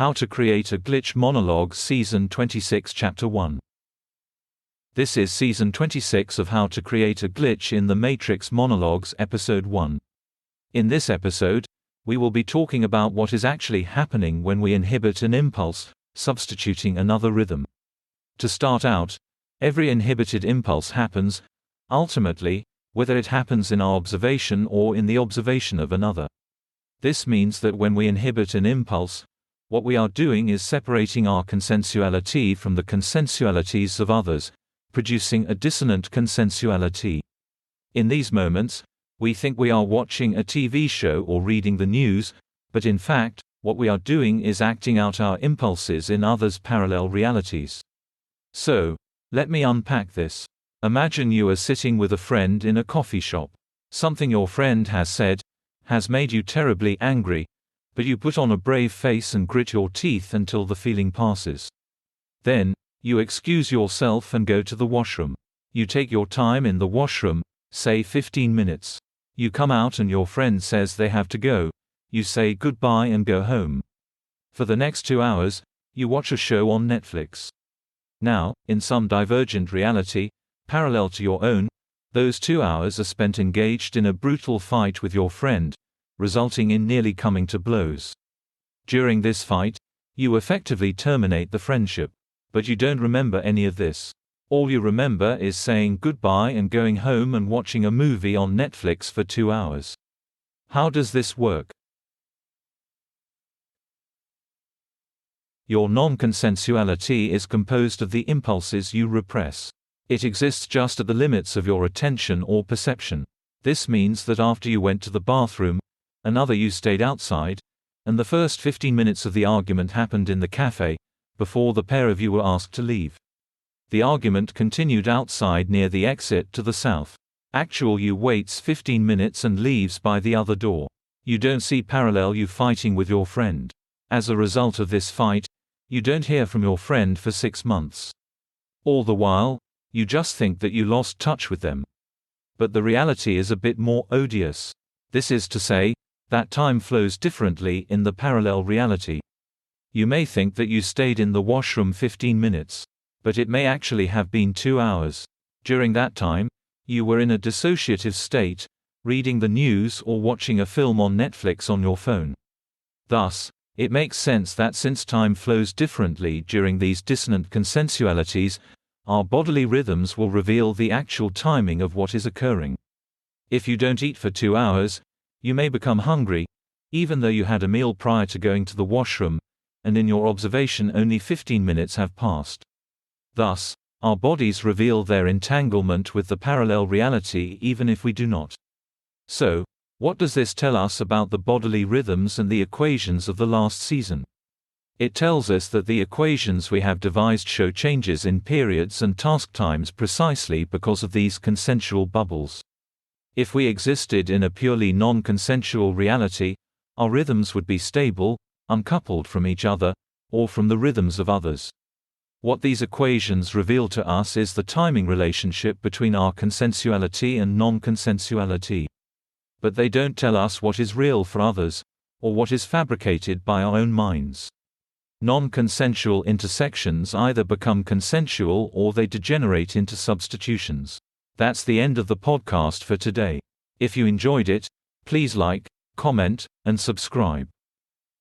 How to Create a Glitch Monologues Season 26 Chapter 1. This is Season 26 of How to Create a Glitch in the Matrix Monologues Episode 1. In this episode, we will be talking about what is actually happening when we inhibit an impulse, substituting another rhythm. To start out, every inhibited impulse happens, ultimately, whether it happens in our observation or in the observation of another. This means that when we inhibit an impulse, what we are doing is separating our consensuality from the consensualities of others, producing a dissonant consensuality. In these moments, we think we are watching a TV show or reading the news, but in fact, what we are doing is acting out our impulses in others' parallel realities. So, let me unpack this. Imagine you are sitting with a friend in a coffee shop. Something your friend has said has made you terribly angry, but you put on a brave face and grit your teeth until the feeling passes. Then, you excuse yourself and go to the washroom. You take your time in the washroom, say 15 minutes. You come out and your friend says they have to go. You say goodbye and go home. For the next 2 hours, you watch a show on Netflix. Now, in some divergent reality, parallel to your own, those 2 hours are spent engaged in a brutal fight with your friend, resulting in nearly coming to blows. During this fight, you effectively terminate the friendship. But you don't remember any of this. All you remember is saying goodbye and going home and watching a movie on Netflix for 2 hours. How does this work? Your non-consensuality is composed of the impulses you repress. It exists just at the limits of your attention or perception. This means that after you went to the bathroom, another you stayed outside, and the first 15 minutes of the argument happened in the cafe, before the pair of you were asked to leave. The argument continued outside near the exit to the south. Actual you waits 15 minutes and leaves by the other door. You don't see parallel you fighting with your friend. As a result of this fight, you don't hear from your friend for 6 months. All the while, you just think that you lost touch with them. But the reality is a bit more odious. This is to say, that time flows differently in the parallel reality. You may think that you stayed in the washroom 15 minutes, but it may actually have been 2 hours. During that time, you were in a dissociative state, reading the news or watching a film on Netflix on your phone. Thus, it makes sense that since time flows differently during these dissonant consensualities, our bodily rhythms will reveal the actual timing of what is occurring. If you don't eat for 2 hours, you may become hungry, even though you had a meal prior to going to the washroom, and in your observation only 15 minutes have passed. Thus, our bodies reveal their entanglement with the parallel reality even if we do not. So, what does this tell us about the bodily rhythms and the equations of the last season? It tells us that the equations we have devised show changes in periods and task times precisely because of these consensual bubbles. If we existed in a purely non-consensual reality, our rhythms would be stable, uncoupled from each other, or from the rhythms of others. What these equations reveal to us is the timing relationship between our consensuality and non-consensuality. But they don't tell us what is real for others, or what is fabricated by our own minds. Non-consensual intersections either become consensual or they degenerate into substitutions. That's the end of the podcast for today. If you enjoyed it, please like, comment, and subscribe.